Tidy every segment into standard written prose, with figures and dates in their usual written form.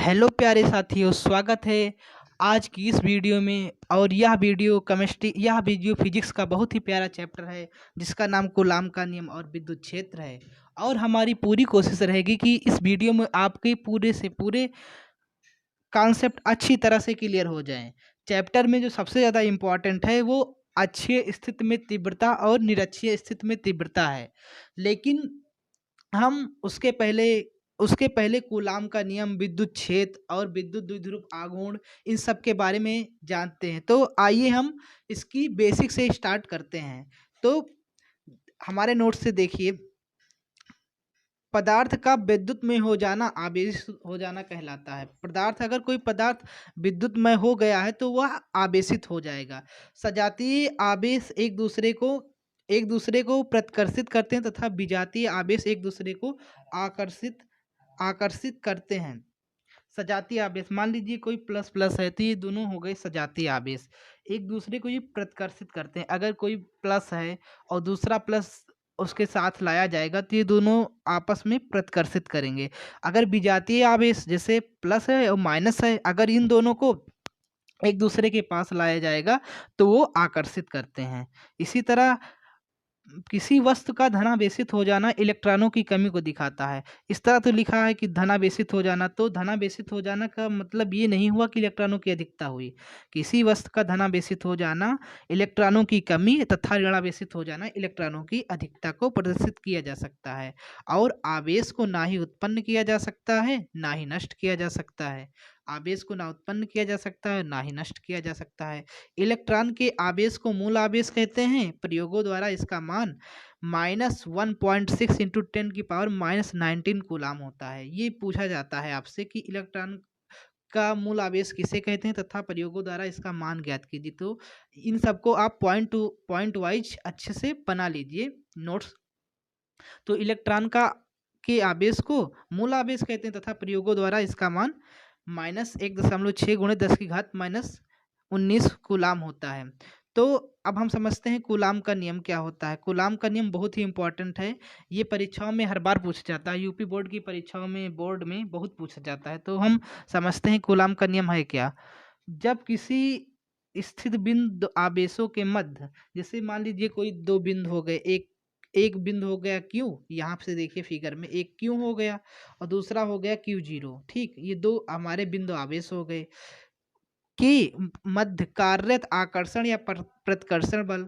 Hello प्यारे साथियों, स्वागत है आज की इस वीडियो में। और यह वीडियो फिजिक्स का बहुत ही प्यारा चैप्टर है जिसका नाम कूलाम का नियम और विद्युत क्षेत्र है। और हमारी पूरी कोशिश रहेगी कि इस वीडियो में आपके पूरे से पूरे कॉन्सेप्ट अच्छी तरह से क्लियर हो जाएं। चैप्टर में जो सबसे ज़्यादा इम्पॉर्टेंट है वो अक्षीय स्थिति में तीव्रता और निरक्षीय स्थिति में तीव्रता है। लेकिन हम उसके पहले कूलाम का नियम, विद्युत क्षेत्र और विद्युत द्विध्रुव आघूर्ण, इन सब के बारे में जानते हैं। तो आइए हम इसकी बेसिक से स्टार्ट करते हैं। तो हमारे नोट से देखिए, पदार्थ का विद्युत में हो जाना आवेश हो जाना कहलाता है। अगर कोई पदार्थ विद्युत में हो गया है तो वह आवेशित हो जाएगा। सजातीय आवेश एक दूसरे को प्रतिकर्षित करते हैं तथा विजातीय आवेश एक दूसरे को आकर्षित आकर्षित करते हैं। सजातीय आवेश, मान लीजिए कोई प्लस प्लस है तो ये दोनों हो गए सजातीय आवेश, एक दूसरे को ये प्रतिकर्षित करते हैं। अगर कोई प्लस है और दूसरा प्लस उसके साथ लाया जाएगा तो ये दोनों आपस में प्रतिकर्षित करेंगे। अगर विजातीय आवेश, जैसे प्लस है और माइनस है, अगर इन दोनों को एक दूसरे के पास लाया जाएगा तो वो आकर्षित करते हैं। इसी तरह किसी वस्तु का धनावेशित हो जाना इलेक्ट्रॉनों की कमी को दिखाता है। इस तरह तो लिखा है कि धनावेशित हो जाना, तो धनावेशित हो जाना का मतलब ये नहीं हुआ कि इलेक्ट्रॉनों की अधिकता हुई। किसी वस्तु का धनावेशित हो जाना इलेक्ट्रॉनों की कमी तथा ऋणावेशित हो जाना इलेक्ट्रॉनों की अधिकता को प्रदर्शित किया जा सकता है। और आवेश को ना ही उत्पन्न किया जा सकता है ना ही नष्ट किया जा सकता है। आवेश को ना उत्पन्न किया जा सकता है ना ही नष्ट किया जा सकता है। इलेक्ट्रॉन के आवेश को मूल आवेश कहते हैं। प्रयोगों द्वारा इसका मान -1.6 इंटू 10⁻⁻19 कूलाम होता है। ये पूछा जाता है आपसे कि इलेक्ट्रॉन का मूल आवेश किसे कहते हैं तथा प्रयोगों द्वारा इसका मान ज्ञात कीजिए। तो इन सबको आप पॉइंट वाइज अच्छे से बना लीजिए नोट्स। तो इलेक्ट्रॉन के आवेश को मूल आवेश कहते हैं तथा प्रयोगों द्वारा इसका मान -1.6 × 10⁻⁻19 कूलाम होता है। तो अब हम समझते हैं कूलाम का नियम क्या होता है। कूलाम का नियम बहुत ही इंपॉर्टेंट है। ये परीक्षाओं में हर बार पूछा जाता है। यूपी बोर्ड की परीक्षाओं में, बोर्ड में बहुत पूछा जाता है। तो हम समझते हैं कूलाम का नियम है क्या। जब किसी स्थित बिंदु आवेशों के मध्य, जैसे मान लीजिए कोई दो बिंदु हो गए, एक एक बिंदु हो गया क्यू, यहाँ से देखिए फिगर में एक क्यू हो गया और दूसरा हो गया Q0। ठीक, ये दो हमारे बिंदु आवेश हो गए कि मध्य कार्यरत आकर्षण या प्रतिकर्षण बल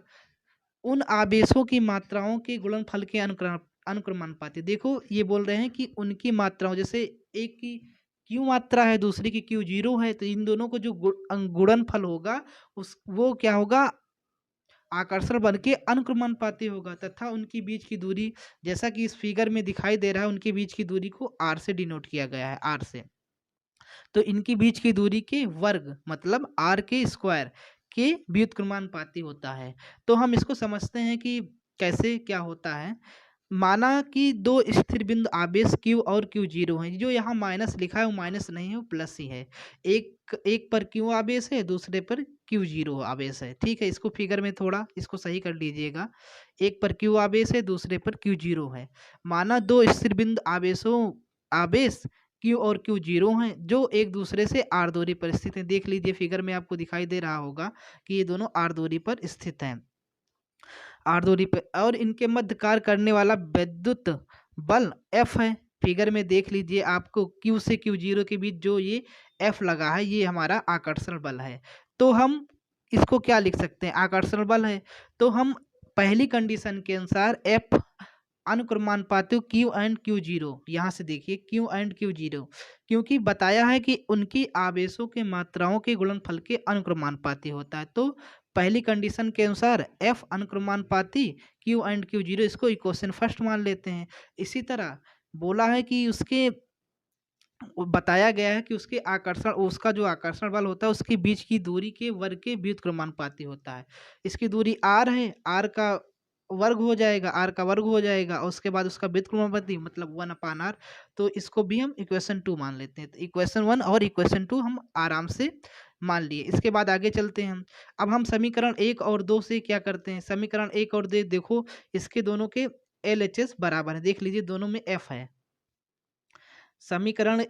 उन आवेशों की मात्राओं के गुणनफल के अनुक्रमानुपाती। देखो ये बोल रहे हैं कि उनकी मात्राओं, जैसे एक की क्यू मात्रा है दूसरी की Q0 है, तो इन दोनों को जो गुणनफल होगा वो क्या होगा, आकर्षण बल के अनुक्रमानुपाती होगा। तथा उनकी बीच की दूरी, जैसा कि इस फिगर में दिखाई दे रहा है, उनके बीच की दूरी को r से डिनोट किया गया है, r से। तो इनकी बीच की दूरी के वर्ग मतलब r के स्क्वायर के व्युत्क्रमानुपाती होता है। तो हम इसको समझते हैं कि कैसे क्या होता है। माना कि दो स्थिर बिंदु आवेश Q और Q0 हैं। जो यहाँ माइनस लिखा है वो माइनस नहीं है, वो प्लस ही है। एक पर Q आवेश है, दूसरे पर Q0 आवेश है। ठीक है, इसको फिगर में थोड़ा इसको सही कर लीजिएगा। एक पर Q आवेश है, दूसरे पर Q0 है। माना दो स्थिर बिंदु आवेश Q और Q0 हैं जो एक दूसरे से r दूरी पर स्थित हैं। देख लीजिए फिगर में आपको दिखाई दे रहा होगा कि ये दोनों r दूरी पर स्थित हैं, r दूरी पर, और इनके मध्य कार्य करने वाला विद्युत बल F है। फिगर में देख लीजिए, आपको Q से Q0 के बीच जो ये F लगा है ये हमारा आकर्षण बल है। तो हम इसको क्या लिख सकते हैं, आकर्षण बल है। तो हम पहली कंडीशन के अनुसार F अनुक्रमानुपाती Q एंड Q0, यहाँ से देखिए Q एंड Q0, क्योंकि बताया है कि उनकी आवेशों के मात्राओं के गुणनफल के अनुक्रमानुपाती होता है। तो पहली कंडीशन के अनुसार F अनुक्रमानुपाती Q एंड Q0, इसको इक्वेशन फर्स्ट मान लेते हैं। इसी तरह बोला है कि बताया गया है कि उसका जो आकर्षण बल होता है उसके बीच की दूरी के वर्ग के व्युत्क्रमानुपाती होता है। इसकी दूरी r है, r का वर्ग हो जाएगा और उसके बाद उसका व्युत्क्रमानुपाती मतलब 1/r। तो इसको भी हम इक्वेशन 2 मान लेते हैं। तो इक्वेशन 1 और इक्वेशन 2 हम आराम से मान लिए। इसके बाद आगे चलते हैं हम। अब हम समीकरण 1 और 2 से क्या करते हैं, समीकरण 1 और 2 देखो, इसके दोनों के LHS बराबर है। देख लीजिए दोनों में F है। समीकरण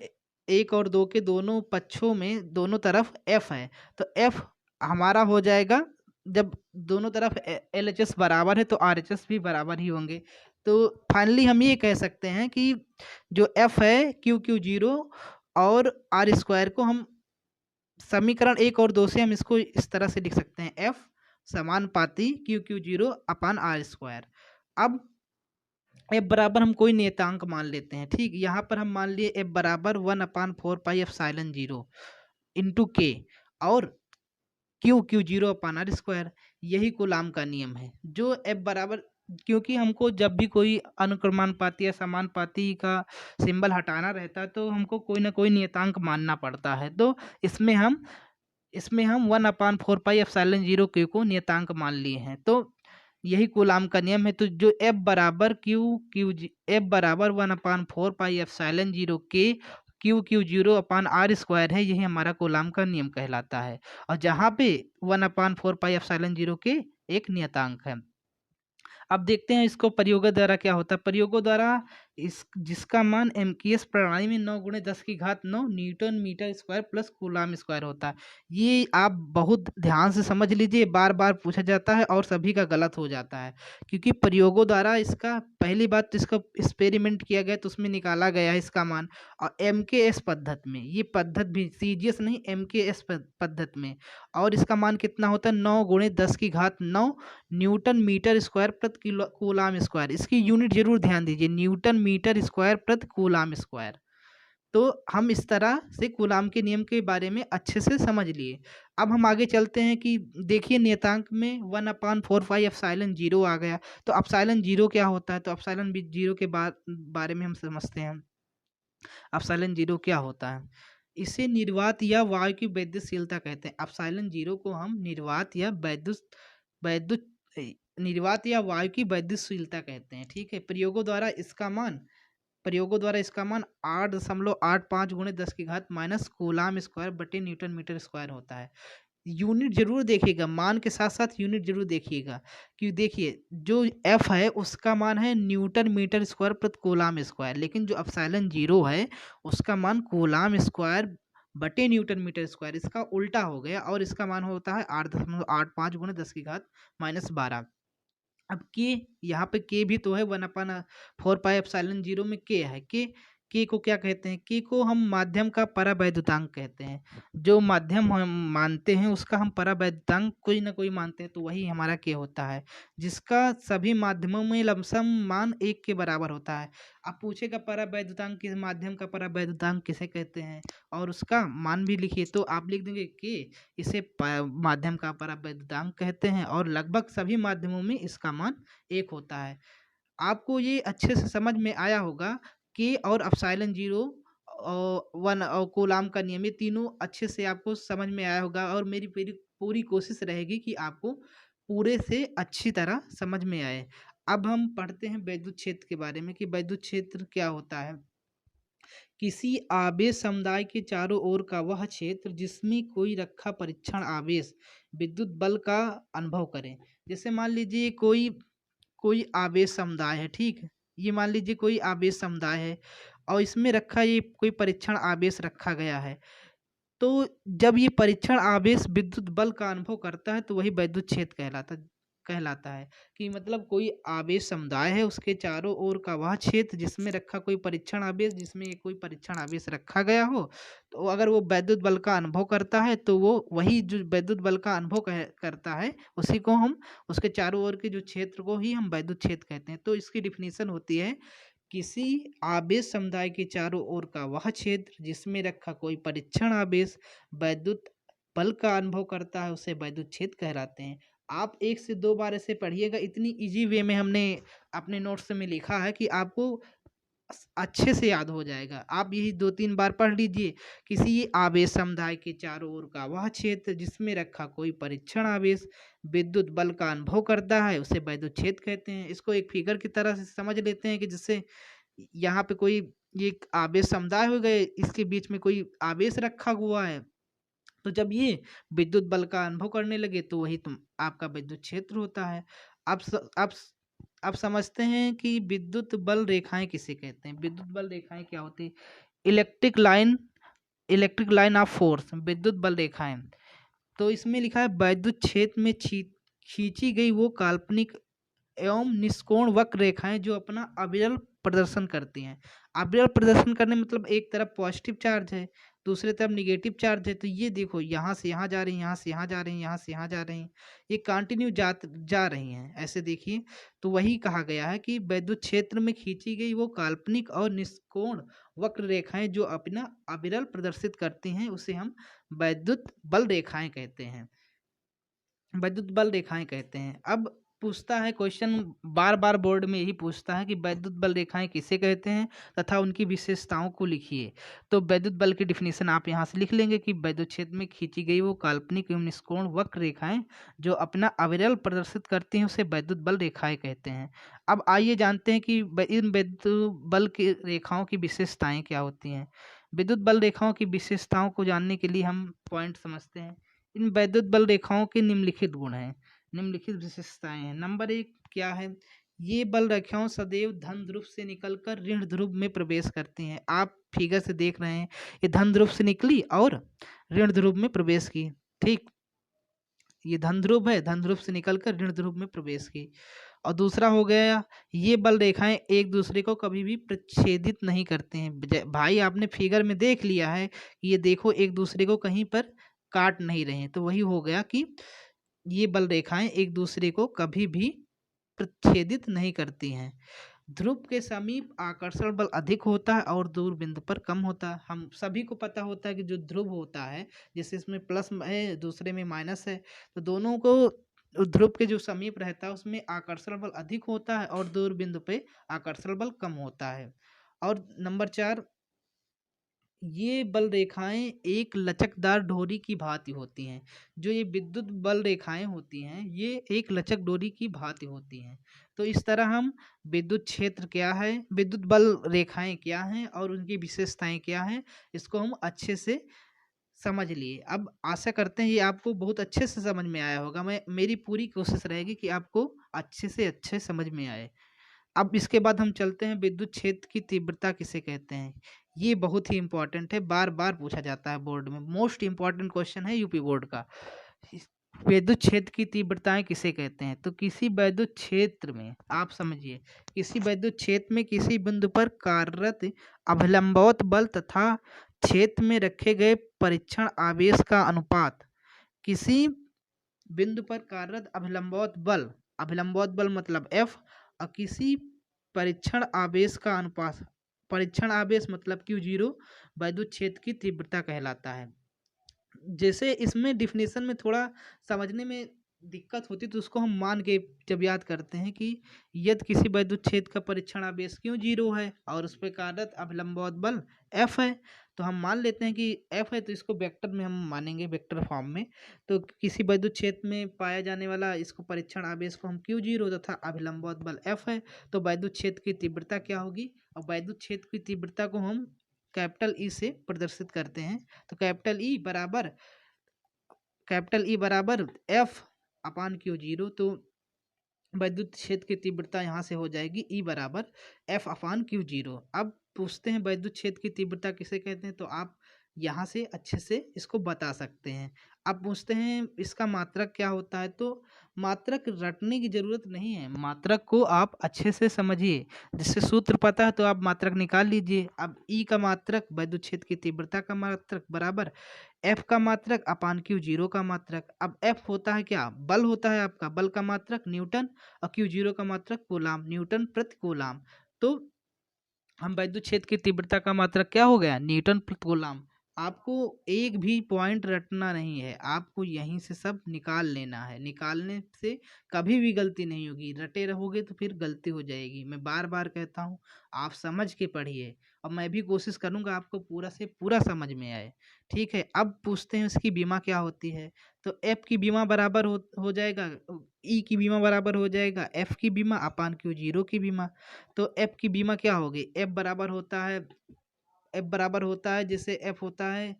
1 और 2 के दोनों पक्षों में दोनों तरफ F है, तो F हमारा हो जाएगा, जब दोनों तरफ LHS बराबर है तो RHS भी बराबर ही होंगे। तो फाइनली हम ये कह सकते हैं कि जो F है QQ0 और R स्क्वायर को हम समीकरण 1 और 2 से हम इसको इस तरह से लिख सकते हैं, F समानुपाती QQ0 अपान R स्क्वायर। अब एफ बराबर हम कोई नियतांक मान लेते हैं, ठीक। यहाँ पर हम मान लिए एफ बराबर 1/4πε0 इंटू के और क्यू 0 अपान आर स्क्वायर। यही कूलाम का नियम है, जो एफ बराबर, क्योंकि हमको जब भी कोई अनुक्रमानुपाती या समानुपाती का सिंबल हटाना रहता है तो हमको कोई ना कोई नियतांक मानना पड़ता है। तो इसमें हम 1/4πε0 क्यू को नियतांक मान लिए हैं, तो यही कूलाम का नियम है। तो जो एफ बराबर एफ बराबर 1/4πε0 के क्यू 0 अपान आर स्क्वायर है, यही हमारा कूलाम का नियम कहलाता है। और जहाँ पे 1/4πε0 के एक नियतांक है। अब देखते हैं इसको प्रयोगों द्वारा क्या होता है। प्रयोगों द्वारा इस जिसका मान एमकेएस प्रणाली में 9 × 10⁹ newton metre square plus coulomb square होता है। ये आप बहुत ध्यान से समझ लीजिए, बार बार पूछा जाता है और सभी का गलत हो जाता है, क्योंकि प्रयोगों द्वारा इसका पहली बात तो इसका एक्सपेरिमेंट किया गया तो उसमें निकाला गया है इसका मान। और एमकेएस पद्धति में, ये पद्धति भी सीजीएस नहीं, एमकेएस पद्धति में, और इसका मान कितना होता है 9 × 10⁹ न्यूटन मीटर स्क्वायर प्रति कूलाम स्क्वायर। इसकी यूनिट जरूर ध्यान दीजिए, न्यूटन मीटर स्क्वायर प्रति कूलाम स्क्वायर। तो हम इस तरह से कूलाम के नियम के बारे में अच्छे से समझ लिए। अब हम आगे चलते हैं कि देखिए नियतांक में 1/4πε0 आ गया, तो ε0 क्या होता है, तो ε0 के बारे में हम समझते हैं। ε0 क्या होता है, इसे निर्वात या वायु की वैद्युतशीलता कहते हैं। ε0 को हम निर्वात या वैद्युत निर्वात या वायु की वैद्युतशीलता कहते हैं, ठीक है। प्रयोगों द्वारा इसका मान 8.85 × 10⁻⁻ कूलाम स्क्वायर बटे न्यूटन मीटर स्क्वायर होता है। यूनिट जरूर देखिएगा, मान के साथ साथ यूनिट जरूर देखिएगा, कि देखिए जो एफ है उसका मान है न्यूटन मीटर स्क्वायर प्रति कूलाम स्क्वायर, लेकिन जो ε0 है उसका मान कूलाम स्क्वायर बटे न्यूटन मीटर स्क्वायर, इसका उल्टा हो गया और इसका मान होता है 8.85 × 10⁻12। अब के, यहाँ पे के भी तो है, 1/4πε0 में के है। के को क्या कहते हैं, के को हम माध्यम का परावैद्युतांक कहते हैं। जो माध्यम हम मानते हैं उसका हम परावैद्युतांक कोई ना कोई मानते हैं, तो वही हमारा के होता है, जिसका सभी माध्यमों में लमसम मान 1 के बराबर होता है। अब पूछेगा परावैद्युतांक किस माध्यम का परावैद्युतांक किसे कहते हैं, और उसका मान भी लिखिए, तो आप लिख देंगे के, इसे माध्यम का परावैद्युतांक कहते हैं, और लगभग सभी माध्यमों में इसका मान 1 होता है। आपको ये अच्छे से समझ में आया होगा के और ε0 और कूलाम का नियम, ये तीनों अच्छे से आपको समझ में आया होगा, और मेरी पूरी कोशिश रहेगी कि आपको पूरे से अच्छी तरह समझ में आए। अब हम पढ़ते हैं वैद्युत क्षेत्र के बारे में, कि वैद्युत क्षेत्र क्या होता है। किसी आवेश समुदाय के चारों ओर का वह क्षेत्र जिसमें कोई रखा परीक्षण आवेश विद्युत बल का अनुभव करे। जैसे मान लीजिए कोई आवेश समुदाय है, ठीक है। ये मान लीजिए कोई आवेश समुदाय है और इसमें रखा ये कोई परीक्षण आवेश रखा गया है, तो जब ये परीक्षण आवेश विद्युत बल का अनुभव करता है तो वही वैद्युत क्षेत्र कहलाता है। कि मतलब कोई आवेश समुदाय है, उसके चारों ओर का वह क्षेत्र जिसमें रखा कोई परीक्षण आवेश, जिसमें कोई परीक्षण आवेश रखा गया हो, तो अगर वो वैद्युत बल का अनुभव करता है तो वो वही जो वैद्युत बल का अनुभव करता है उसी को हम, उसके चारों ओर के जो क्षेत्र को ही हम वैद्युत क्षेत्र कहते हैं। तो इसकी डिफिनीशन होती है, किसी आवेश समुदाय के चारों ओर का वह क्षेत्र जिसमें रखा कोई परीक्षण आवेश वैद्युत बल का अनुभव करता है, उसे वैद्युत क्षेत्र कहलाते हैं। आप 1 से 2 बार ऐसे पढ़िएगा, इतनी इजी वे में हमने अपने नोट्स में लिखा है कि आपको अच्छे से याद हो जाएगा। आप यही 2-3 बार पढ़ लीजिए। किसी आवेश समुदाय के चारों ओर का वह क्षेत्र जिसमें रखा कोई परीक्षण आवेश विद्युत बल का अनुभव करता है, उसे वैद्युत क्षेत्र कहते हैं। इसको एक फिगर की तरह से समझ लेते हैं, कि जिससे यहाँ पे कोई ये एक आवेश समुदाय हो गए, इसके बीच में कोई आवेश रखा हुआ है, तो जब ये विद्युत बल का अनुभव करने लगे तो वही आपका विद्युत क्षेत्र होता है। अब समझते हैं कि विद्युत बल रेखाएं किसे कहते हैं। विद्युत बल रेखाएं क्या होती है। Electric line electric line of force, विद्युत बल रेखाएं। तो इसमें लिखा है वैद्युत क्षेत्र में खींची गई वो काल्पनिक एवं निष्कोण वक्र रेखाएं जो अपना अविरल प्रदर्शन करती हैं। अविरल प्रदर्शन करने मतलब एक तरफ पॉजिटिव चार्ज है, दूसरे तरफ निगेटिव चार्ज है। तो ये देखो यहाँ से यहाँ जा रही है, यहाँ से यहाँ जा रही है, यहाँ से यहाँ जा रही हैं, ये कंटिन्यू जा रही हैं, ऐसे देखिए। तो वही कहा गया है कि वैद्युत क्षेत्र में खींची गई वो काल्पनिक और निष्कोण वक्र रेखाएं जो अपना अविरल प्रदर्शित करती हैं उसे हम वैद्युत बल रेखाएं कहते हैं, वैद्युत बल रेखाएं कहते हैं। अब पूछता है क्वेश्चन, बार बार बोर्ड में यही पूछता है कि वैद्युत बल रेखाएं किसे कहते हैं तथा उनकी विशेषताओं को लिखिए। तो वैद्युत बल की डिफिनीशन आप यहाँ से लिख लेंगे कि वैद्युत क्षेत्र में खींची गई वो काल्पनिक एवं निष्कोण वक्र रेखाएं जो अपना अविरल प्रदर्शित करती हैं उसे वैद्युत बल रेखाएं कहते हैं। अब आइए जानते हैं कि इन वैद्युत बल की रेखाओं की विशेषताएं क्या होती हैं। विद्युत बल रेखाओं की विशेषताओं को जानने के लिए हम पॉइंट समझते हैं। इन वैद्युत बल रेखाओं के निम्नलिखित गुण हैं, निम्नलिखित विशेषताएं हैं। नंबर 1 क्या है, ये बल रेखाएं सदैव धन ध्रुव से निकलकर ऋण ध्रुव में प्रवेश करती हैं। आप फिगर से देख रहे हैं, ये धन ध्रुव से निकली और ऋण ध्रुव में प्रवेश की। ठीक, ये धन ध्रुव है, धन ध्रुव से निकलकर ऋण ध्रुव में प्रवेश की। और दूसरा हो गया, ये बल रेखाएं एक दूसरे को कभी भी प्रच्छेदित नहीं करते हैं। भाई आपने फिगर में देख लिया है कि ये देखो एक दूसरे को कहीं पर काट नहीं रहे हैं। तो वही हो गया कि ये बल रेखाएं एक दूसरे को कभी भी प्रच्छेदित नहीं करती हैं। ध्रुव के समीप आकर्षण बल अधिक होता है और दूर बिंदु पर कम होता है। हम सभी को पता होता है कि जो ध्रुव होता है, जैसे इसमें प्लस है दूसरे में माइनस है, तो दोनों को ध्रुव के जो समीप रहता है उसमें आकर्षण बल अधिक होता है और दूर बिंदु पे आकर्षण बल कम होता है। और नंबर 4, ये बल रेखाएं एक लचकदार डोरी की भांति होती हैं। जो ये विद्युत बल रेखाएं होती हैं ये एक लचक डोरी की भांति होती हैं। तो इस तरह हम विद्युत क्षेत्र क्या है, विद्युत बल रेखाएं क्या हैं और उनकी विशेषताएं क्या हैं, इसको हम अच्छे से समझ लिए। अब आशा करते हैं ये आपको बहुत अच्छे से समझ में आया होगा। मेरी पूरी कोशिश रहेगी कि आपको अच्छे से अच्छे समझ में आए। अब इसके बाद हम चलते हैं विद्युत क्षेत्र की तीव्रता किसे कहते हैं। ये बहुत ही इंपॉर्टेंट है, बार बार पूछा जाता है बोर्ड में, मोस्ट इंपॉर्टेंट क्वेश्चन है यूपी बोर्ड का। विद्युत क्षेत्र की तीव्रताएं किसे कहते हैं। तो किसी विद्युत क्षेत्र में, आप समझिए, किसी विद्युत क्षेत्र में किसी बिंदु पर कार्यरत अभिलंबवत बल तथा क्षेत्र में रखे गए परीक्षण आवेश का अनुपात, किसी बिंदु पर कार्यरत अभिलंबवत बल मतलब F, और किसी परीक्षण आवेश का अनुपात, परीक्षण आवेश मतलब Q0 विद्युत क्षेत्र की तीव्रता कहलाता है। जैसे इसमें डिफिनेशन में थोड़ा समझने में दिक्कत होती तो उसको हम मान के जब याद करते हैं कि यदि किसी विद्युत क्षेत्र का परीक्षण आवेश Q0 है और उस पर कार्यरत अभिलंबवत बल F है, तो हम मान लेते हैं कि F है तो इसको वेक्टर में हम मानेंगे, वेक्टर फॉर्म में। तो किसी विद्युत क्षेत्र में पाया जाने वाला इसको परीक्षण आवेश को हम Q0 तथा अभिलंबवत बल F है, तो विद्युत क्षेत्र की तीव्रता क्या होगी। और विद्युत क्षेत्र की तीव्रता को हम कैपिटल ई से प्रदर्शित करते हैं। तो कैपिटल ई बराबर F अपान Q0। तो विद्युत क्षेत्र की तीव्रता यहाँ से हो जाएगी E बराबर F अपान Q0। अब पूछते हैं विद्युत क्षेत्र की तीव्रता किसे कहते हैं, तो आप यहाँ से अच्छे से इसको बता सकते हैं। अब पूछते हैं इसका मात्रक क्या होता है, तो मात्रक रटने की जरूरत नहीं है, मात्रक को आप अच्छे से समझिए। जिससे सूत्र पता है तो आप मात्रक निकाल लीजिए। अब ई का मात्रक विद्युत क्षेत्र की तीव्रता का मात्रक बराबर एफ का मात्रक अपान Q0 का मात्रक। अब एफ होता है क्या, बल होता है आपका, बल का मात्रक न्यूटन और Q0 का मात्रक कूलाम, न्यूटन प्रति कूलाम। तो हम विद्युत क्षेत्र की तीव्रता का मात्रक क्या हो गया, न्यूटन प्रति कूलाम। आपको एक भी पॉइंट रटना नहीं है, आपको यहीं से सब निकाल लेना है। निकालने से कभी भी गलती नहीं होगी, रटे रहोगे तो फिर गलती हो जाएगी। मैं बार बार कहता हूँ आप समझ के पढ़िए और मैं भी कोशिश करूँगा आपको पूरा से पूरा समझ में आए। ठीक है, अब पूछते हैं इसकी बीमा क्या होती है। तो एफ की बीमा बराबर हो जाएगा, ई की बीमा बराबर हो जाएगा एफ की बीमा अपान Q0 की बीमा। तो एफ की बीमा क्या होगी, एफ बराबर होता है जैसे एफ होता है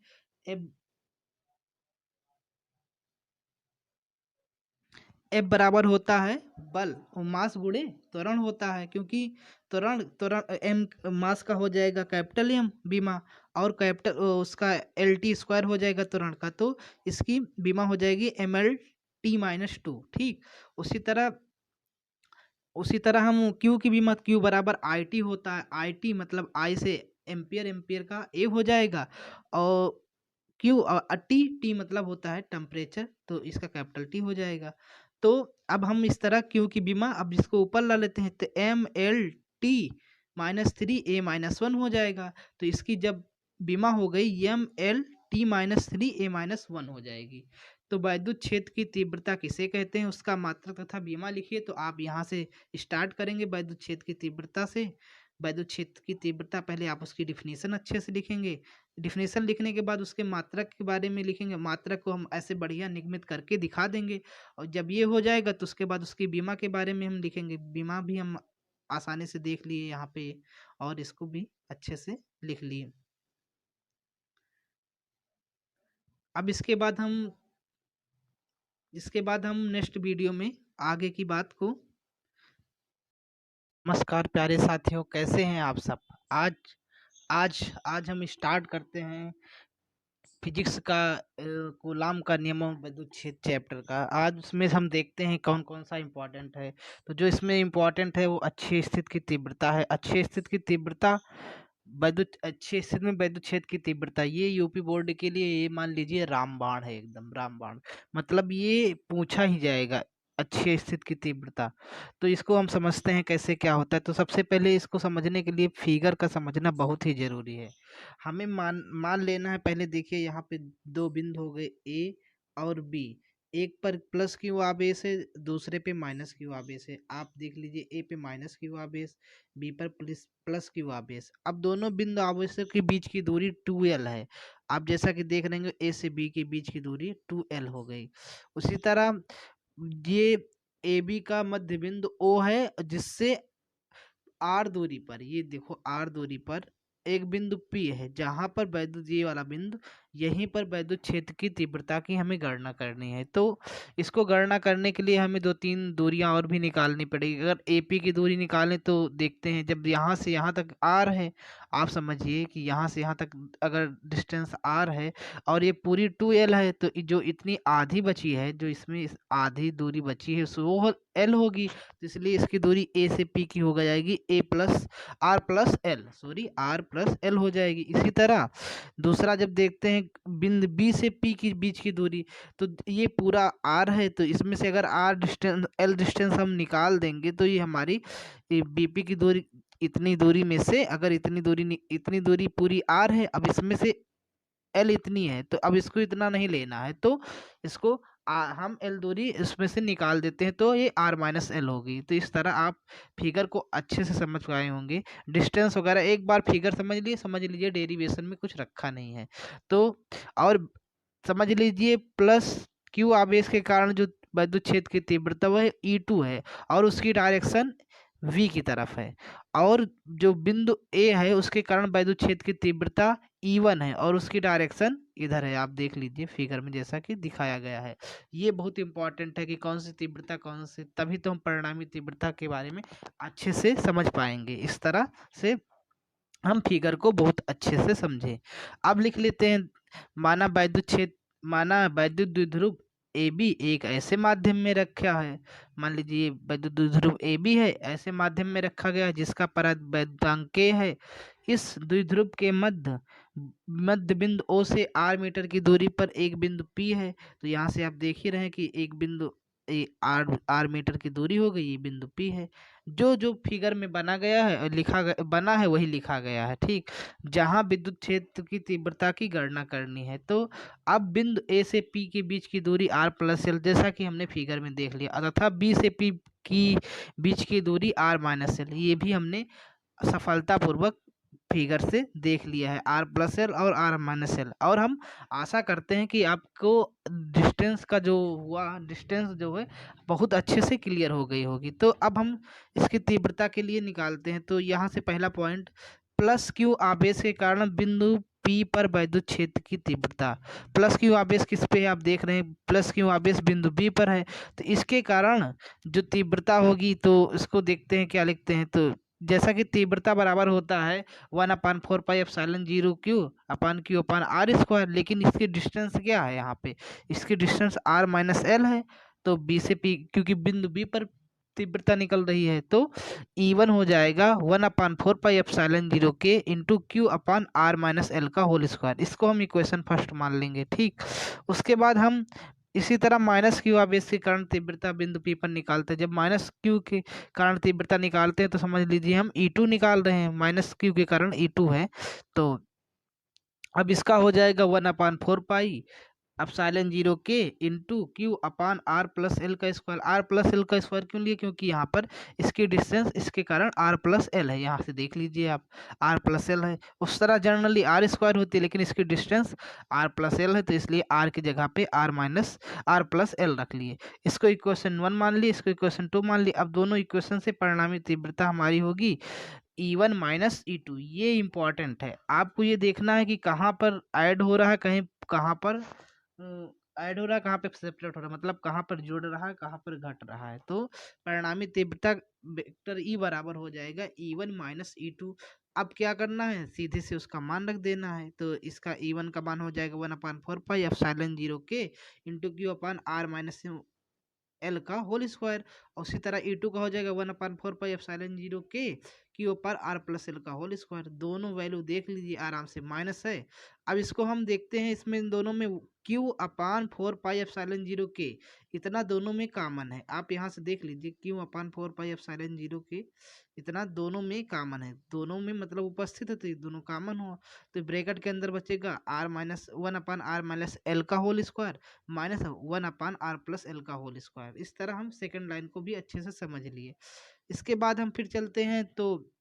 एफ बराबर होता है बल और मास गुणे त्वरण होता है, क्योंकि त्वरण एम मास का हो जाएगा कैपिटल एम बीमा और कैपिटल उसका LT² हो जाएगा त्वरण का, तो इसकी बीमा हो जाएगी MLT-2। ठीक, उसी तरह हम Q की बीमा, Q बराबर IT होता है, IT मतलब I से एम्पियर, एम्पियर का A हो जाएगा, और Q T मतलब होता है टेम्परेचर, तो इसका कैपिटल T हो जाएगा। तो अब हम इस तरह Q की बीमा, अब इसको ऊपर ला लेते हैं, तो MLT-3A-1 हो जाएगा। तो इसकी जब बीमा हो गई MLT-3A-1 हो जाएगी। तो वैद्युत क्षेत्र की तीव्रता किसे कहते हैं, उसका मात्रक तथा बीमा लिखिए। तो आप यहाँ से स्टार्ट करेंगे वैद्युत क्षेत्र की तीव्रता से। वैद्युत क्षेत्र की तीव्रता, पहले आप उसकी डिफिनीशन अच्छे से लिखेंगे। डिफिनीशन लिखने के बाद उसके मात्रक के बारे में लिखेंगे। मात्रक को हम ऐसे बढ़िया निगमित करके दिखा देंगे, और जब ये हो जाएगा तो उसके बाद उसकी बीमा के बारे में हम लिखेंगे। बीमा भी हम आसानी से देख लिए यहाँ पे, और इसको भी अच्छे से लिख लिए। अब इसके बाद हम नेक्स्ट वीडियो में आगे की बात को। नमस्कार प्यारे साथियों, कैसे हैं आप सब। आज आज आज हम स्टार्ट करते हैं फिजिक्स का कूलाम का नियम और विद्युत क्षेत्र चैप्टर का। आज उसमें हम देखते हैं कौन कौन सा इम्पोर्टेंट है। तो जो इसमें इम्पोर्टेंट है वो अच्छी स्थिति की तीव्रता है। अच्छी स्थिति की तीव्रता, वैद्युत अच्छी स्थिति में वैद्युत क्षेत्र की तीव्रता, ये यूपी बोर्ड के लिए ये मान लीजिए रामबाण है, एकदम रामबाण। मतलब ये पूछा ही जाएगा, अच्छी स्थिति की तीव्रता। तो इसको हम समझते हैं कैसे क्या होता है। तो सबसे पहले इसको समझने के लिए फिगर का समझना बहुत ही जरूरी है। हमें मान लेना है, पहले देखिए यहाँ पे दो बिंदु हो गए A और B। एक पर प्लस क्यू आवेश है, दूसरे पे माइनस क्यू आवेश है। आप देख लीजिए, ए पे माइनस क्यू आवेश, बी पर प्लस क्यू आवेश। अब दोनों बिंदु आवेशों के बीच की दूरी 2L है। आप जैसा कि देख रहे हैं, ए से बी के बीच की दूरी 2L हो गई। उसी तरह ये ए बी का मध्य बिंदु O है, जिससे R दूरी पर, ये देखो R दूरी पर एक बिंदु P है, जहां पर वैद्युत, ये वाला बिंदु, यहीं पर वैद्युत क्षेत्र की तीव्रता की हमें गणना करनी है। तो इसको गणना करने के लिए हमें 2-3 दूरियां और भी निकालनी पड़ेगी। अगर AP की दूरी निकालें तो देखते हैं, जब यहाँ से यहाँ तक R है, आप समझिए कि यहाँ से यहाँ तक अगर डिस्टेंस R है और ये पूरी 2L है, तो जो इतनी आधी बची है, जो इसमें आधी दूरी बची है, वो L होगी। तो इसलिए इसकी दूरी A से P की हो जाएगी R प्लस L हो जाएगी। इसी तरह दूसरा जब देखते हैं बिंदु B से P के बीच की दूरी, तो ये पूरा R है, तो इसमें से अगर L डिस्टेंस हम निकाल देंगे, तो ये हमारी BP की दूरी, इतनी दूरी में से अगर इतनी दूरी पूरी R है, अब इसमें से L इतनी है, तो अब इसको इतना नहीं लेना है, तो इसको हम L दूरी इसमें से निकाल देते हैं, तो ये R-L होगी। तो इस तरह आप फिगर को अच्छे से समझ पाए होंगे। डिस्टेंस वगैरह एक बार फिगर समझ लीजिए, डेरिवेशन में कुछ रखा नहीं है। तो और समझ लीजिए, प्लस क्यू आवेश के कारण जो वैद्युत क्षेत्र की तीव्रता वह E2 है, और उसकी डायरेक्शन V की तरफ है। और जो बिंदु A है, उसके कारण वैद्युत क्षेत्र की तीव्रता E1 है, और उसकी डायरेक्शन इधर है। आप देख लीजिए फिगर में जैसा कि दिखाया गया है। ये बहुत इंपॉर्टेंट है कि कौन सी तीव्रता कौन सी, तभी तो हम परिणामी तीव्रता के बारे में अच्छे से समझ पाएंगे। इस तरह से हम फिगर को बहुत अच्छे से समझें। अब लिख लेते हैं, माना वैद्युत द्विध्रुव AB एक ऐसे माध्यम में रखा है। मान लीजिए वैद्युत द्विध्रुव AB है, ऐसे माध्यम में रखा गया है जिसका परावैद्युतांक K है। इस द्विध्रुव के मध्य बिंदु O से R मीटर की दूरी पर एक बिंदु P है। तो यहाँ से आप देख ही रहे हैं कि एक बिंदु R मीटर की दूरी हो गई, ये बिंदु P है। जो फिगर में बना है वही लिखा गया है। ठीक, जहां विद्युत क्षेत्र की तीव्रता की गणना करनी है। तो अब बिंदु A से P के बीच की दूरी R+L, जैसा कि हमने फिगर में देख लिया, तथा B से P की बीच की दूरी R-L, ये भी हमने सफलतापूर्वक फिगर से देख लिया है, R+L और R-L। और हम आशा करते हैं कि आपको डिस्टेंस जो है बहुत अच्छे से क्लियर हो गई होगी। तो अब हम इसकी तीव्रता के लिए निकालते हैं। तो यहाँ से पहला पॉइंट, प्लस क्यू आवेश के कारण बिंदु P पर वैद्युत क्षेत्र की तीव्रता। प्लस क्यू आवेश किस पे है, आप देख रहे हैं, प्लस क्यू आवेश बिंदु B पर है, तो इसके कारण जो तीव्रता होगी, तो इसको देखते हैं क्या लिखते हैं। तो जैसा कि तीव्रता बराबर होता है 1/4πε0Q/Q/r², लेकिन इसकी डिस्टेंस क्या है यहाँ पे, इसकी डिस्टेंस r-l है। तो B से P, क्योंकि बिंदु B पर तीव्रता निकल रही है, तो E1 हो जाएगा 1/4πε0K × Q/r-l इसको हम इक्वेशन फर्स्ट मान लेंगे। ठीक, उसके बाद हम इसी तरह -q आवेश के कारण तीव्रता बिंदु P पर निकालते हैं। जब -q के कारण तीव्रता निकालते हैं तो समझ लीजिए हम E2 निकाल रहे हैं, -q के कारण E2 है। तो अब इसका हो जाएगा 1/4π epsilon 0K into Q/r+l²। r+l² क्यों लिए, क्योंकि यहाँ पर इसकी डिस्टेंस इसके कारण r+l है, यहाँ से देख लीजिए आप r+l है। उस तरह जनरली r² होती है, लेकिन इसकी डिस्टेंस r+l है, तो इसलिए r की जगह पे r+l रख लिए। इसको इक्वेशन 1 मान लिए, इसको इक्वेशन 2 मान लिए। अब दोनों इक्वेशन से परिणामी तीव्रता हमारी होगी E1 - E2। ये इंपॉर्टेंट है, आपको ये देखना है कि कहाँ पर ऐड हो रहा है, कहीं कहाँ पर ऐड हो रहा है, कहाँ पे सेपरेट हो रहा है, मतलब कहाँ पर जुड़ रहा है, कहाँ पर घट रहा है। तो परिणामी तीव्रता वेक्टर E बराबर हो जाएगा E1 - E2। अब क्या करना है, सीधे से उसका मान रख देना है। तो इसका E1 का मान हो जाएगा 1/4πε0K × Q/r-l² और उसी तरह E2 का हो जाएगा 1/4πε0K Q/r+l²। दोनों वैल्यू देख लीजिए आराम से, माइनस है। अब इसको हम देखते हैं, इसमें इन दोनों में Q/4πε0K इतना दोनों में कॉमन है। आप यहाँ से देख लीजिए Q/4πε0K इतना दोनों में कॉमन है, दोनों में मतलब उपस्थित है, तो ये दोनों कॉमन हुआ। तो ब्रैकेट के अंदर बचेगा r-1/r-l² -1/r+l²। इस तरह हम सेकंड लाइन को भी अच्छे से समझ लिए। इसके बाद हम फिर चलते हैं, तो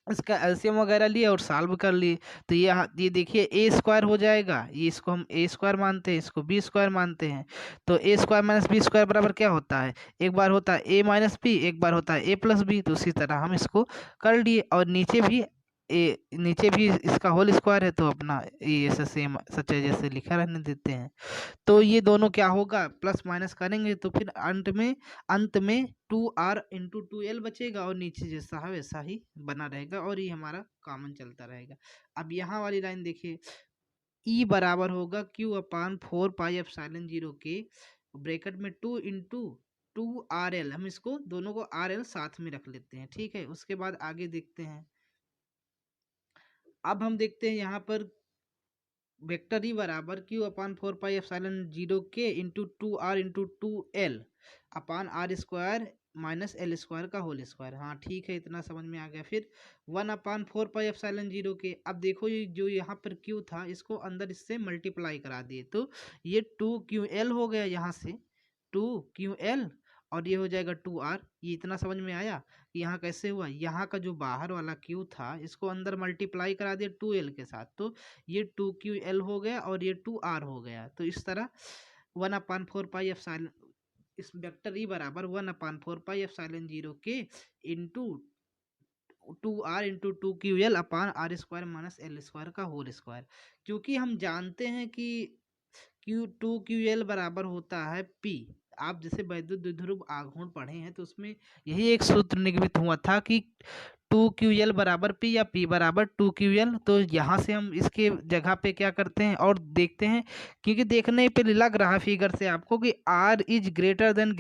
इसका एलसीएम वगैरह लिए और सॉल्व कर लिए। तो ये देखिए a² हो जाएगा, ये इसको हम a² मानते हैं, इसको b² मानते हैं। तो a² - b² बराबर क्या होता है, एक बार होता है a - b, एक बार होता है a+b। तो उसी तरह हम इसको कर लिए, और नीचे भी इसका होल स्क्वायर है, तो अपना ये ऐसे सेम सच है जैसे लिखा रहने देते हैं। तो ये दोनों क्या होगा, प्लस माइनस करेंगे तो फिर अंत में 2r × 2l बचेगा, और नीचे जैसा है वैसा ही बना रहेगा, और ये हमारा कॉमन चलता रहेगा। अब यहाँ वाली लाइन देखिए, E बराबर होगा Q/4πε0K ब्रैकेट में 2 × 2rl। हम इसको दोनों को rl साथ में रख लेते हैं। ठीक है, उसके बाद आगे देखते हैं। अब हम देखते हैं यहाँ पर वेक्टर E बराबर Q/4πε0K × 2r × 2l r² - l² का होल स्क्वायर। हाँ ठीक है, इतना समझ में आ गया। फिर 1/4πε0K। अब देखो ये जो यहाँ पर Q था, इसको अंदर इससे मल्टीप्लाई करा दिए, तो ये 2QL हो गया, यहाँ से 2QL, और ये हो जाएगा 2r। ये इतना समझ में आया कि यहाँ कैसे हुआ, यहाँ का जो बाहर वाला Q था, इसको अंदर मल्टीप्लाई करा दिया 2l के साथ, तो ये 2QL हो गया और ये 2r हो गया। तो इस तरह 1/4πε इस वेक्टर E बराबर 1/4πε0K into 2r × 2QL/r² - l² का होल स्क्वायर। क्योंकि हम जानते हैं कि Q2QL बराबर होता है P। आप जैसे वैद्युत द्विध्रुव आघूर्ण पढ़े हैं, तो उसमें यही एक सूत्र निगमित हुआ था कि 2QL बराबर P या P बराबर 2QL। तो यहाँ से हम इसके जगह पे क्या करते हैं और देखते हैं, क्योंकि देखने पे लग रहा फिगर से आपको कि R is greater then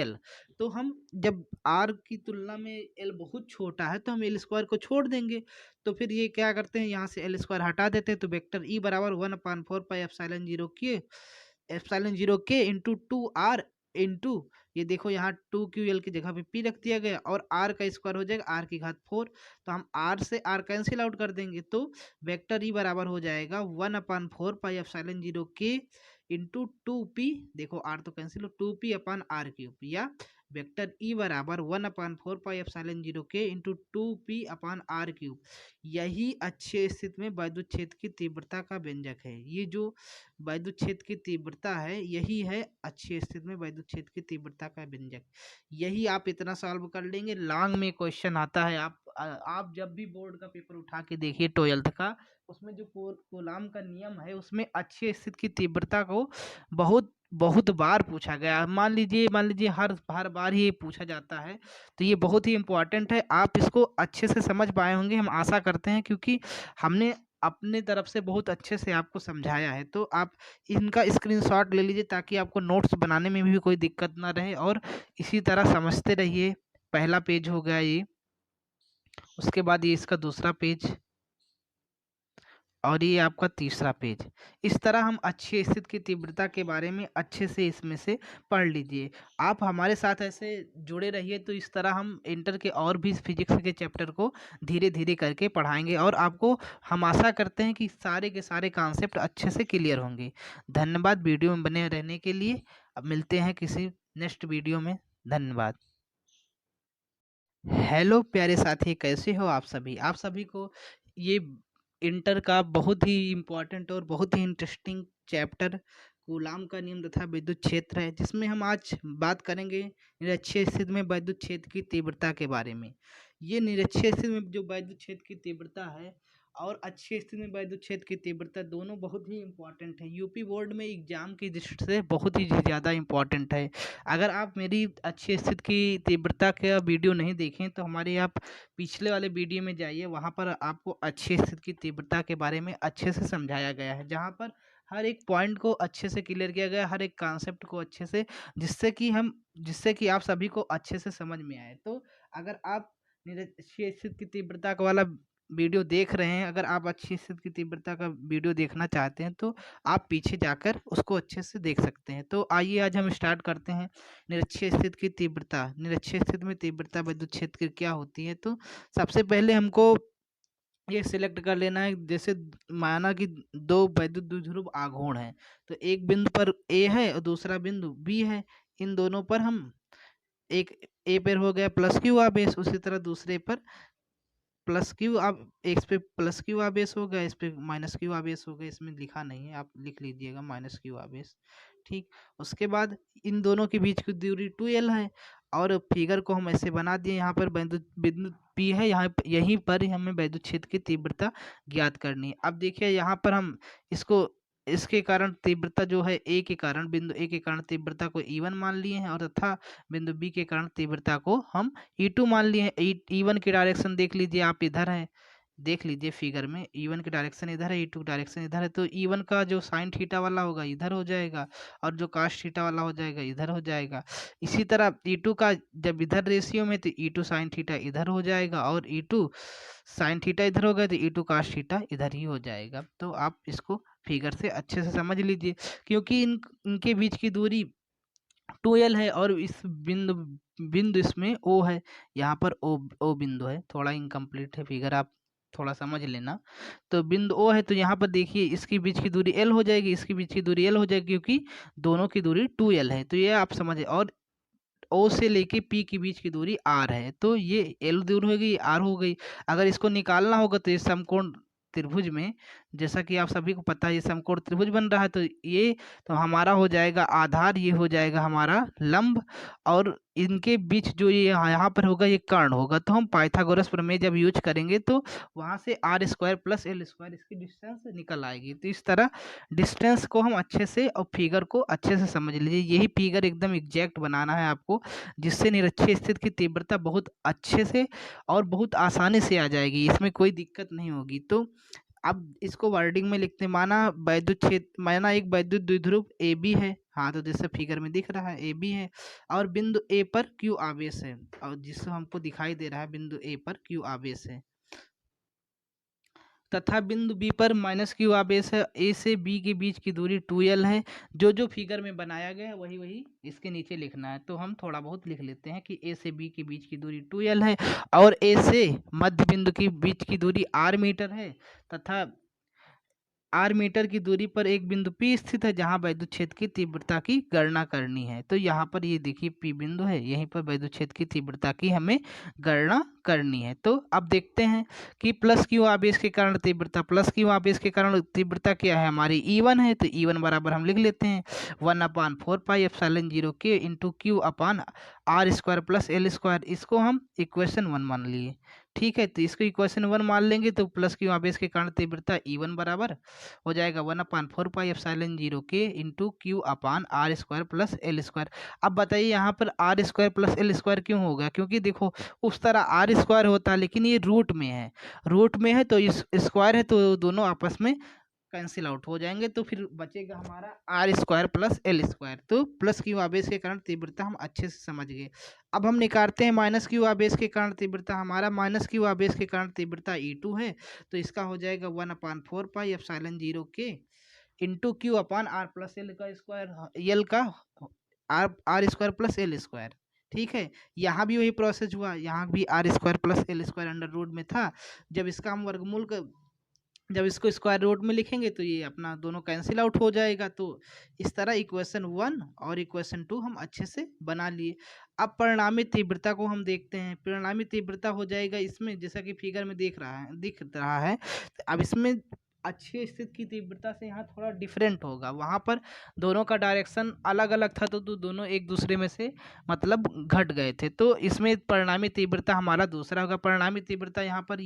L। तो हम जब R की तुलना में L बहुत छोटा है, तो हम l² को छोड़ देंगे। तो फिर ये क्या करते हैं, यहाँ से l² हटा देते हैं, तो वेक्टर E बराबर 1/4πε0K इंटू 2r इंटू, ये देखो यहाँ 2QL की जगह पे P रख दिया गया, और r का स्क्वायर हो जाएगा r की घात 4। तो हम r से r कैंसिल आउट कर देंगे, तो वेक्टर E बराबर हो जाएगा 1/4πε0K इंटू 2p, देखो r तो कैंसिल हो, 2p/r³, या वेक्टर E बराबर 1/4πε0K इंटू 2p/r³। यही अच्छे स्थिति में वैद्युत क्षेत्र की तीव्रता का व्यंजक है। ये जो वैद्युत क्षेत्र की तीव्रता है, यही है अच्छी स्थिति में वैद्युत क्षेत्र की तीव्रता का व्यंजक। यही आप इतना सॉल्व कर लेंगे। लॉन्ग में क्वेश्चन आता है, आप जब भी बोर्ड का पेपर उठा के देखिए 12th का, उसमें जो कूलाम का नियम है, उसमें अच्छी स्थिति की तीव्रता को बहुत बहुत बार पूछा गया। मान लीजिए हर हर बार ही ये पूछा जाता है, तो ये बहुत ही इम्पोर्टेंट है। आप इसको अच्छे से समझ पाए होंगे, हम आशा करते हैं, क्योंकि हमने अपने तरफ से बहुत अच्छे से आपको समझाया है। तो आप इनका स्क्रीनशॉट ले लीजिए ताकि आपको नोट्स बनाने में भी कोई दिक्कत ना रहे, और इसी तरह समझते रहिए। पहला पेज हो गया ये, उसके बाद ये इसका दूसरा पेज, और ये आपका तीसरा पेज। इस तरह हम अच्छी स्थिति की तीव्रता के बारे में अच्छे से इसमें से पढ़ लीजिए। आप हमारे साथ ऐसे जुड़े रहिए, तो इस तरह हम इंटर के और भी फिजिक्स के चैप्टर को धीरे धीरे करके पढ़ाएंगे, और आपको हम आशा करते हैं कि सारे के सारे कॉन्सेप्ट अच्छे से क्लियर होंगे। धन्यवाद वीडियो में बने रहने के लिए। अब मिलते हैं किसी नेक्स्ट वीडियो में। धन्यवाद। हेलो प्यारे साथी, कैसे हो आप सभी को ये इंटर का बहुत ही इम्पोर्टेंट और बहुत ही इंटरेस्टिंग चैप्टर कूलाम का नियम तथा विद्युत क्षेत्र है, जिसमें हम आज बात करेंगे निरक्षीय स्थिति में विद्युत क्षेत्र की तीव्रता के बारे में। ये निरक्षीय स्थिति में जो विद्युत क्षेत्र की तीव्रता है और अच्छी स्थिति में विद्युत क्षेत्र की तीव्रता, दोनों बहुत ही इंपॉर्टेंट है। यूपी बोर्ड में एग्जाम की दृष्टि से बहुत ही ज़्यादा इंपॉर्टेंट है। अगर आप मेरी अच्छी स्थिति की तीव्रता का वीडियो नहीं देखें, तो हमारे आप पिछले वाले वीडियो में जाइए, वहाँ पर आपको अच्छी स्थिति की तीव्रता के बारे में अच्छे से समझाया गया है, जहाँ पर हर एक पॉइंट को अच्छे से क्लियर किया गया है, हर एक कॉन्सेप्ट को अच्छे से, जिससे कि आप सभी को अच्छे से समझ में आए। तो अगर आप निरक्षीय स्थिति की तीव्रता का वाला वीडियो देख रहे हैं, अगर आप अच्छी स्थिति की तीव्रता का वीडियो देखना चाहते हैं, तो आप पीछे जाकर उसको अच्छे से देख सकते हैं। तो आइए आज हम स्टार्ट करते हैं। निरक्षीय स्थिति की तीव्रता। निरक्षीय स्थिति में तीव्रता विद्युत क्षेत्र की क्या होती है? तो सबसे पहले हमको ये सिलेक्ट कर लेना है, जैसे माना कि दो वैद्युत द्विध्रुव आघूर्ण है, तो एक बिंदु पर ए है और दूसरा बिंदु बी है। इन दोनों पर हम एक ए पर हो गया प्लस क्यू आवेश, उसी तरह दूसरे पर प्लस क्यू, आप इस पे प्लस क्यू आवेश हो गया, इस पे माइनस क्यू आवेश हो गया। इसमें लिखा नहीं है, आप लिख लीजिएगा माइनस क्यू आवेश। ठीक। उसके बाद इन दोनों के बीच की दूरी 2L है, और फिगर को हम ऐसे बना दिए। यहाँ पर विद्युत बिंदु पी है, यहीं पर ही हमें विद्युत क्षेत्र की तीव्रता ज्ञात करनी है। अब देखिए यहाँ पर हम इसको, इसके कारण तीव्रता जो है ए के कारण, बिंदु ए के कारण तीव्रता को E1 मान लिए हैं, और तथा बिंदु बी के कारण तीव्रता को हम E2 मान लिए हैं। E1 की डायरेक्शन देख लीजिए, आप इधर है, देख लीजिए फिगर में, E1 की डायरेक्शन इधर है, E2 की डायरेक्शन इधर है। तो E1 का जो साइन थीटा वाला होगा इधर हो जाएगा, और जो काश थीटा वाला हो जाएगा इधर हो जाएगा। इसी तरह E2 का जब इधर रेशियो में, तो E2 साइन थीटा इधर हो जाएगा, और E2 साइन थीटा इधर होगा, तो E2 काश थीटा इधर ही हो जाएगा। तो आप इसको फिगर से अच्छे से समझ लीजिए, क्योंकि इनके बीच की दूरी 2L है, और इस बिंदु बिंदु इसमें O है, यहाँ पर O बिंदु है। थोड़ा इनकम्प्लीट है फिगर, आप थोड़ा समझ लेना। तो बिंदु O है, तो यहाँ पर देखिए इसकी बीच की दूरी L हो जाएगी, इसकी बीच की दूरी L हो जाएगी, क्योंकि दोनों की दूरी 2L है। तो ये आप समझे, और O से लेके P के बीच की दूरी R है, तो ये L दूर हो गई, R हो गई। अगर इसको निकालना होगा, तो ये समकोण त्रिभुज में, जैसा कि आप सभी को पता है, ये समकोण त्रिभुज बन रहा है, तो ये, तो हमारा हो जाएगा आधार, ये हो जाएगा हमारा लंब, और इनके बीच जो ये यहाँ पर होगा ये कर्ण होगा। तो हम पाइथागोरस प्रमेय जब यूज करेंगे, तो वहाँ से R square plus L square इसकी डिस्टेंस निकल आएगी। तो इस तरह डिस्टेंस को हम अच्छे से, और फिगर को अच्छे से समझ लीजिए। यही फिगर एकदम एग्जैक्ट बनाना है आपको, जिससे निरक्षीय स्थिति की तीव्रता बहुत अच्छे से और बहुत आसानी से आ जाएगी, इसमें कोई दिक्कत नहीं होगी। तो अब इसको वर्डिंग में लिखते हैं। माना एक वैद्युत द्विध्रुव ए बी है, हाँ, तो जैसे फिगर में दिख रहा है ए बी है, और बिंदु ए पर क्यू आवेश है, और जिससे हमको दिखाई दे रहा है बिंदु ए पर क्यू आवेश है, तथा बिंदु बी पर माइनस क्यू आवेश है। ए से बी के बीच की दूरी 2L है। जो फिगर में बनाया गया है वही वही इसके नीचे लिखना है। तो हम थोड़ा बहुत लिख लेते हैं कि ए से बी के बीच की दूरी 2L है, और ए से मध्य बिंदु के बीच की दूरी R मीटर है, तथा R मीटर की दूरी पर एक बिंदु P स्थित है, जहां विद्युत क्षेत्र की तीव्रता की गणना करनी है। तो यहाँ पर ये देखिए P बिंदु है, यहीं पर विद्युत क्षेत्र की तीव्रता की हमें गणना करनी है। तो अब देखते हैं कि प्लस क्यू आवेश के कारण तीव्रता, प्लस क्यू आवेश के कारण तीव्रता क्या है हमारी, E1 है। तो E1 बराबर हम लिख लेते हैं 1/4πε0 K इंटू क्यू अपान R square plus L square. इसको हम इक्वेशन 1 मान लिए। ठीक है, तो इसको इक्वेशन 1 मान लेंगे तो प्लस क्यू आवेश के कारण तीव्रता E1 बराबर हो जाएगा 1/4πε0k into q upon r square plus l square. अब बताइए यहाँ पर r square plus l square क्यों होगा? क्योंकि देखो उस तरह आर स्क्वायर होता है लेकिन ये रूट में है, रूट में है तो इस स्क्वायर है तो दोनों आपस में कैंसिल आउट हो जाएंगे, तो फिर बचेगा हमारा r square plus l square. तो प्लस क्यू आवेश के कारण तीव्रता हम अच्छे से समझ गए। अब हम निकालते हैं माइनस क्यू आवेश के कारण तीव्रता। हमारा माइनस क्यू आवेश के कारण तीव्रता E2 है, तो इसका हो जाएगा 1/4πε0k into q upon r plus l का स्क्वायर, एल का r square plus l square. ठीक है, यहाँ भी वही प्रोसेस हुआ, यहाँ भी r square plus l square under root में था। जब इसका हम वर्गमूल जब इसको स्क्वायर रूट में लिखेंगे तो ये अपना दोनों कैंसिल आउट हो जाएगा। तो इस तरह इक्वेशन 1 और इक्वेशन 2 हम अच्छे से बना लिए। अब परिणामी तीव्रता को हम देखते हैं। परिणामी तीव्रता हो जाएगा इसमें, जैसा कि फिगर में दिख रहा है। अब इसमें अच्छी स्थिति की तीव्रता से यहाँ थोड़ा डिफरेंट होगा, वहाँ पर दोनों का डायरेक्शन अलग अलग था, तो दोनों एक दूसरे में से मतलब घट गए थे। तो इसमें परिणामी तीव्रता हमारा दूसरा होगा। परिणामी तीव्रता यहाँ पर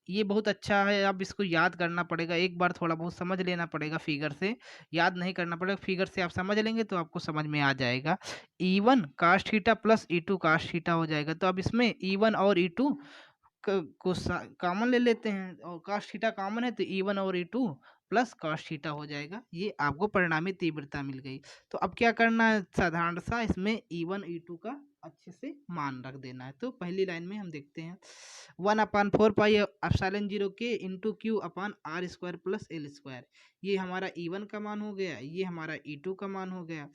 ये बहुत अच्छा है, अब इसको याद करना पड़ेगा, एक बार थोड़ा बहुत समझ लेना पड़ेगा, फिगर से याद नहीं करना पड़ेगा, फिगर से आप समझ लेंगे तो आपको समझ में आ जाएगा। E1 काश थीटा प्लस E2 काश थीटा हो जाएगा। तो अब इसमें E1 और E2 को कॉमन ले लेते हैं, और काश थीटा कॉमन है तो E1 और E2 प्लस कॉस थीटा हो जाएगा। ये आपको परिणामी तीव्रता मिल गई। तो अब क्या करना है, साधारण सा इसमें E1 E2 का अच्छे से मान रख देना है। तो पहली लाइन में हम देखते हैं 1/4πε0k into q upon r square plus l square. ये हमारा E1 का मान हो गया, ये हमारा E2 का मान हो गया।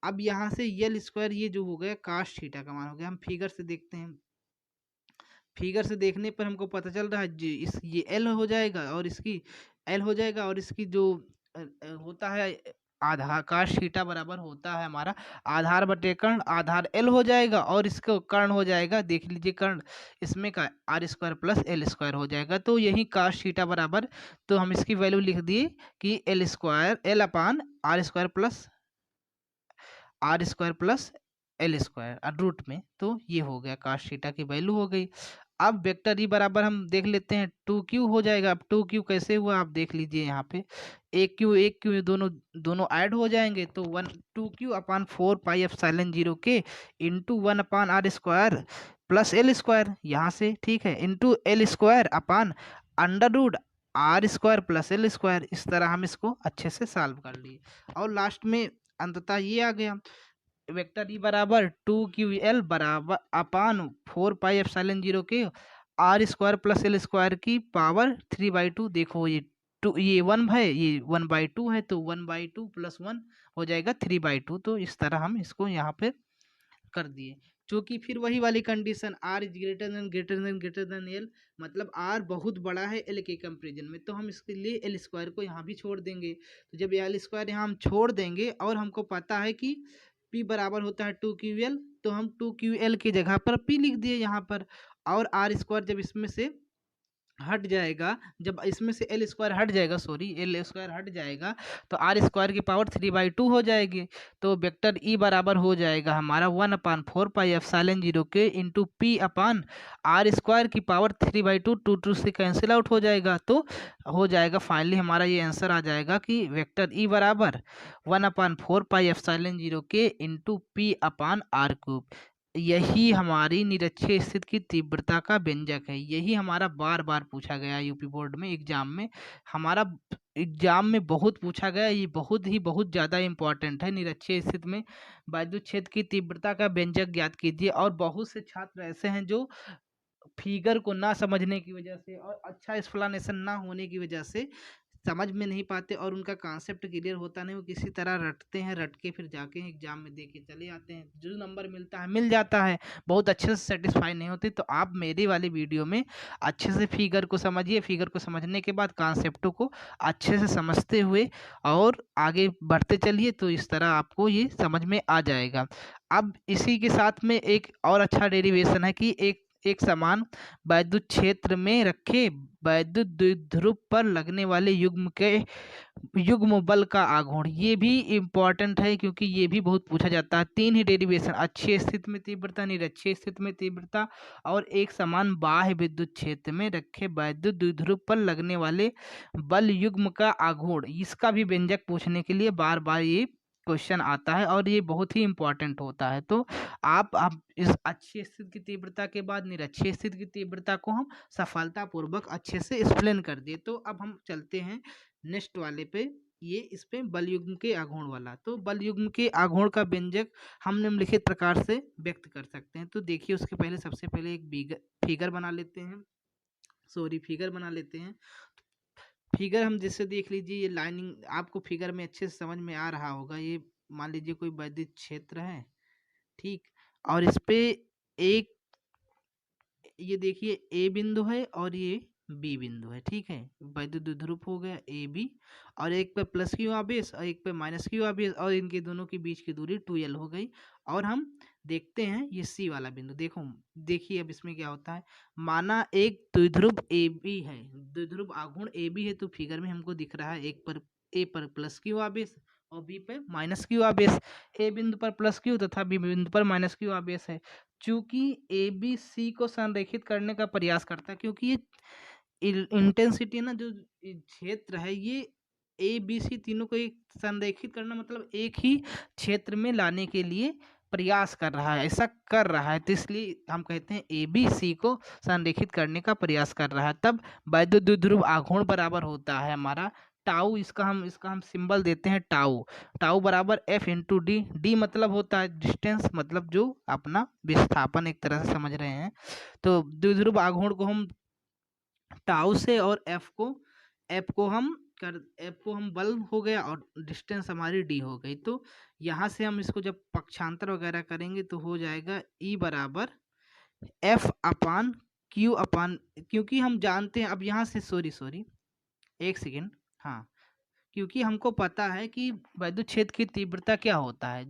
अब यहाँ से एल स्क्वायर ये जो हो गया काश थीटा का मान हो गया। हम फिगर से देखते हैं, फिगर से देखने पर हमको पता चल रहा है ये एल हो जाएगा और इसकी एल हो जाएगा, और इसकी जो होता है आधार काश थीटा बराबर होता है हमारा आधार बटे कर्ण, आधार एल हो जाएगा और इसको कर्ण हो जाएगा, देख लीजिए कर्ण इसमें का r square plus l square हो जाएगा। तो यही काश थीटा बराबर, तो हम इसकी वैल्यू लिख दिए कि l square l upon r square plus l square root में। तो ये हो गया काश थीटा की वैल्यू हो गई। अब वेक्टर ई बराबर हम देख लेते हैं 2q हो जाएगा। अब 2q कैसे हुआ आप देख लीजिए, यहाँ पे एक क्यू दोनों ऐड हो जाएंगे, तो 2q upon 4πε0k into 1/r square plus l square यहाँ से, ठीक है, into l square upon under root r square plus l square. इस तरह हम इसको अच्छे से सॉल्व कर लिए और लास्ट में अंततः ये आ गया वेक्टर ई बराबर 2ql बराबर upon 4πε0k r square plus l square की पावर 3/2। देखो ये 1 है, ये 1/2 है, तो 1/2 प्लस 1 हो जाएगा 3/2। तो इस तरह हम इसको यहाँ पे कर दिए, क्योंकि फिर वही वाली condition r is greater than l, मतलब आर बहुत बड़ा है एल के कंपेरिजन में, तो हम इसके लिए एल स्क्वायर को यहाँ भी छोड़ देंगे। तो जब एल स्क्वायर यहाँ हम छोड़ देंगे और हमको पता है कि P बराबर होता है 2ql, तो हम 2ql की जगह पर P लिख दिए यहाँ पर, और आर स्क्वायर जब इसमें से हट जाएगा, जब इसमें से एल स्क्वायर हट जाएगा, सॉरी एल स्क्वायर हट जाएगा, तो आर स्क्वायर की पावर 3/2 हो जाएगी। तो वेक्टर ई बराबर हो जाएगा हमारा 1/4πε0k into p upon r square की पावर 3/2, 2 से कैंसिल आउट हो जाएगा। तो हो जाएगा फाइनली हमारा ये आंसर आ जाएगा कि वेक्टर ई बराबर 1/4πε0k into p upon r cube. यही हमारी निरक्षीय स्थिति की तीव्रता का व्यंजक है। यही हमारा बार बार पूछा गया यूपी बोर्ड में एग्जाम में, हमारा एग्जाम में बहुत पूछा गया। ये बहुत ज़्यादा इम्पोर्टेंट है। निरक्षीय स्थिति में वैद्युत क्षेत्र की तीव्रता का व्यंजक ज्ञात कीजिए। और बहुत से छात्र ऐसे हैं जो फिगर को ना समझने की वजह से और अच्छा एक्सप्लेनेशन ना होने की वजह से समझ में नहीं पाते और उनका कॉन्सेप्ट क्लियर होता नहीं, वो किसी तरह रटते हैं, रट के फिर जाके एग्जाम में दे के चले आते हैं, जो नंबर मिलता है मिल जाता है, बहुत अच्छे से सेटिस्फाई नहीं होते। तो आप मेरी वाली वीडियो में अच्छे से फिगर को समझिए, फिगर को समझने के बाद कॉन्सेप्टों को अच्छे से समझते हुए और आगे बढ़ते चलिए, तो इस तरह आपको ये समझ में आ जाएगा। अब इसी के साथ में एक और अच्छा डेरिवेशन है कि एक एक समान वैद्युत क्षेत्र में रखे वैद्युत द्विध्रुव पर लगने वाले युग्म बल का आघूर्ण। ये भी इम्पोर्टेंट है क्योंकि ये भी बहुत पूछा जाता है। 3 ही डेरिवेशन, अक्षीय स्थिति में तीव्रता, निरक्षीय स्थिति में तीव्रता और एक समान बाह्य विद्युत क्षेत्र में रखे वैद्युत द्विध्रुव पर लगने वाले बल युग्म का आघूर्ण। इसका भी व्यंजक पूछने के लिए बार बार ये क्वेश्चन आता है और ये बहुत ही इंपॉर्टेंट होता है। तो आप इस अक्षीय स्थिति की तीव्रता के बाद निरक्षीय स्थिति की तीव्रता को हम सफलतापूर्वक अच्छे से एक्सप्लेन कर दिए। तो अब हम चलते हैं नेक्स्ट वाले पे, ये इस पे बल युग्म के आघूर्ण वाला। तो बल युग्म के आघूर्ण का व्यंजक हम निम्नलिखित प्रकार से व्यक्त कर सकते हैं। तो देखिए उसके पहले सबसे पहले एक फिगर बना लेते हैं, फिगर बना लेते हैं। फिगर हम जैसे देख लीजिए, ये लाइनिंग आपको फिगर में अच्छे से समझ में आ रहा होगा। ये मान लीजिए कोई वैद्युत क्षेत्र है, ठीक, और इस पे एक ये देखिए ए बिंदु है और ये बी बिंदु है, ठीक है। वैद्युत द्विध्रुव हो गया ए बी, और एक पे प्लस क्यू आवेश और एक पे माइनस क्यू आवेश, और इनके दोनों के बीच की दूरी 2l हो गई। और हम देखते हैं ये सी वाला बिंदु, देखिए अब इसमें क्या होता है। माना एक द्विध्रुव ए बी है, द्विध्रुव आघूर्ण ए बी है, तो फिगर में हमको दिख रहा है एक पर ए पर प्लस क्यू आवेश और बी पे माइनस क्यू आवेश। ए बिंदु पर प्लस क्यू तथा बी बिंदु पर माइनस क्यू आवेश है। चूंकि ए बी सी को संरेखित करने का प्रयास करता है, क्योंकि ये इंटेंसिटी ना, जो क्षेत्र है, ये ए बी सी तीनों को एक संरेखित करना मतलब एक ही क्षेत्र में लाने के लिए प्रयास कर रहा है, ऐसा कर रहा है। तो इसलिए हम कहते हैं ए बी सी को संरेखित करने का प्रयास कर रहा है। तब वैद्युत द्विध्रुव आघूर्ण बराबर होता है हमारा टाउ। इसका हम सिंबल देते हैं टाउ। टाउ बराबर एफ इंटू डी। डी मतलब होता है डिस्टेंस, मतलब जो अपना विस्थापन एक तरह से समझ रहे हैं। तो द्विध्रुव आघूर्ण को हम टाउ से, और एफ को हम बल हो गया और डिस्टेंस हमारी डी हो गई। तो यहाँ से हम इसको जब पक्षांतर वगैरह करेंगे तो हो जाएगा ई बराबर एफ अपान क्यू अपान, क्योंकि हम जानते हैं अब यहाँ से सॉरी एक सेकेंड, हाँ, क्योंकि हमको पता है कि वैद्युत क्षेत्र की तीव्रता क्या होता है।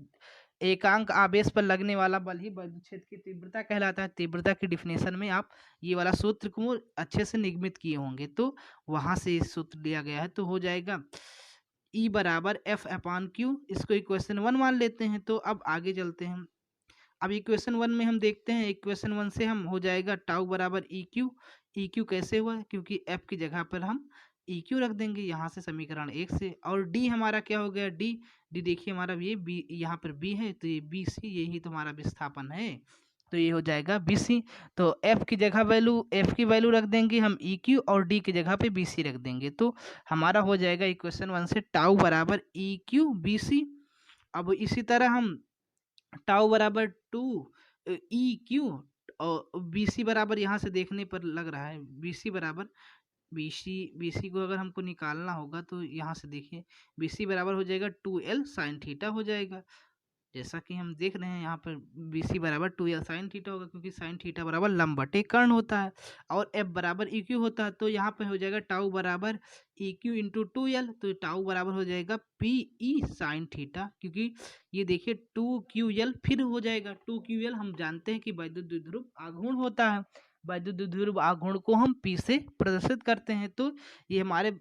एकांक आवेश पर लगने वाला बल ही वैद्युत क्षेत्र की तीव्रता कहलाता है। तीव्रता की डिफिनेशन में आप ये वाला सूत्र को अच्छे से निगमित किए होंगे, तो वहां से इस सूत्र लिया गया है। तो हो जाएगा ई बराबर एफ अपान क्यू। इसको इक्वेशन 1 मान लेते हैं। तो अब आगे चलते हैं। अब इक्वेशन 1 में हम देखते हैं, इक्वेशन 1 से हम हो जाएगा टाउ बराबर ई क्यू। ई क्यू कैसे हुआ, क्योंकि एफ की जगह पर हम ई क्यू रख देंगे यहाँ से समीकरण 1 से। और डी हमारा क्या हो गया, डी देखिए हमारा ये बी, यहाँ पर बी है, तो ये बी सी, यही तो हमारा विस्थापन है, तो ये हो जाएगा बी सी। तो एफ की वैल्यू रख देंगे हम ई क्यू, और डी की जगह पे बी सी रख देंगे। तो हमारा हो जाएगा इक्वेशन 1 से टाउ बराबर ई क्यू बी सी। अब इसी तरह हम टाउ बराबर 2 ई क्यू, और बी सी बराबर यहाँ से देखने पर लग रहा है बी सी बराबर बी सी को अगर हमको निकालना होगा तो यहाँ से देखिए बी सी बराबर हो जाएगा 2l साइन थीटा हो जाएगा। जैसा कि हम देख रहे हैं यहाँ पर बी सी बराबर 2l साइन थीटा होगा, क्योंकि साइन थीटा बराबर लंब बटे कर्ण होता है, और एफ बराबर ई क्यू होता है। तो यहाँ पे हो जाएगा टाउ बराबर ई क्यू इंटू 2l, तो टाउ बराबर हो जाएगा पी ई साइन थीटा, क्योंकि ये देखिए 2ql फिर हो जाएगा 2ql। हम जानते हैं कि वैद्युत द्विध्रुव आघूर्ण होता है, वैद्युत द्विध्रुव आघूर्ण को हम पी से प्रदर्शित करते हैं। तो ये हमारे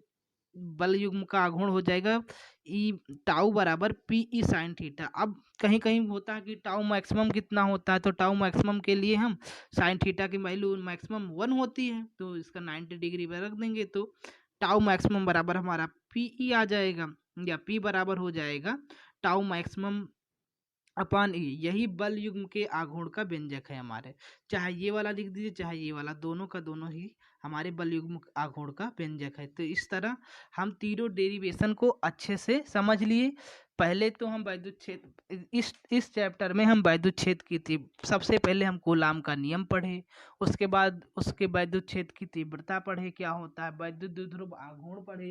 बल युग्म का आघूर्ण हो जाएगा ई टाउ बराबर पी ई साइन थीटा। अब कहीं कहीं होता है कि टाउ मैक्सिमम कितना होता है, तो टाउ मैक्सिमम के लिए हम साइन थीटा की वैल्यू मैक्सिमम 1 होती है, तो इसका 90 डिग्री पर रख देंगे। तो टाउ मैक्सिमम बराबर हमारा पी ई आ जाएगा, या पी बराबर हो जाएगा टाउ मैक्सिमम अपान ई। यही बल युग्म के आघूर्ण का व्यंजक है हमारे। चाहे ये वाला लिख दीजिए चाहे ये वाला, दोनों का दोनों ही हमारे बल युग्म आघूर्ण का व्यंजक है। तो इस तरह हम तीनों डेरिवेशन को अच्छे से समझ लिए। पहले तो हम वैद्युत क्षेत्र, इस चैप्टर में हम वैद्युत क्षेत्र की थी, सबसे पहले हम कूलाम का नियम पढ़े, उसके बाद उसके वैद्युत क्षेत्र की तीव्रता पढ़े, क्या होता है वैद्युत द्विध्रुव आघूर्ण पढ़े।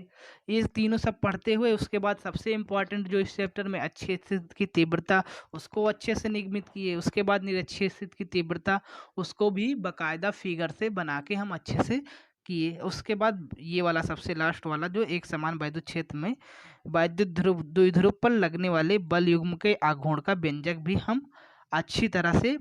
ये तीनों सब पढ़ते हुए उसके बाद सबसे इम्पोर्टेंट जो इस चैप्टर में अच्छी स्थिति की तीव्रता, उसको अच्छे से निगमित किए। उसके बाद निरक्षीय स्थिति की तीव्रता, उसको भी बाकायदा फिगर से बना के हम अच्छे से किए। उसके बाद ये वाला सबसे लास्ट वाला जो एक समान वैद्युत क्षेत्र में वैद्युत द्विध्रुव पर लगने वाले बल युग्म के आघूर्ण का व्यंजक भी हम अच्छी तरह से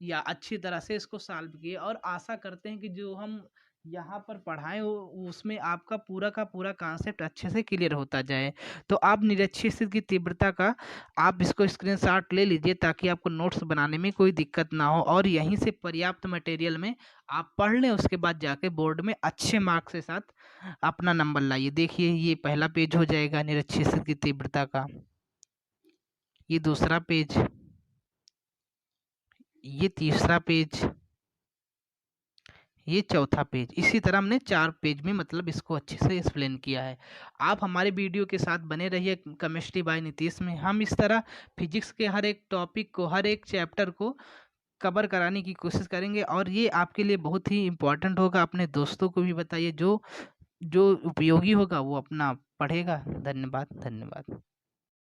या अच्छी तरह से इसको सॉल्व किए, और आशा करते हैं कि जो हम यहाँ पर पढ़ाएँ उसमें आपका पूरा का पूरा कॉन्सेप्ट अच्छे से क्लियर होता जाए। तो आप निरक्षीय स्थिति की तीव्रता का आप इसको स्क्रीनशॉट ले लीजिए, ताकि आपको नोट्स बनाने में कोई दिक्कत ना हो, और यहीं से पर्याप्त मटेरियल में आप पढ़ लें, उसके बाद जाके बोर्ड में अच्छे मार्क्स के साथ अपना नंबर लाइए। देखिए ये पहला पेज हो जाएगा निरक्षीय स्थिति की तीव्रता का, ये दूसरा पेज, ये तीसरा पेज, ये चौथा पेज। इसी तरह हमने 4 पेज में मतलब इसको अच्छे से एक्सप्लेन किया है। आप हमारे वीडियो के साथ बने रहिए केमिस्ट्री बाय नीतीश में। हम इस तरह फिजिक्स के हर एक टॉपिक को, हर एक चैप्टर को कवर कराने की कोशिश करेंगे, और ये आपके लिए बहुत ही इम्पोर्टेंट होगा। अपने दोस्तों को भी बताइए, जो जो उपयोगी होगा वो अपना पढ़ेगा। धन्यवाद, धन्यवाद।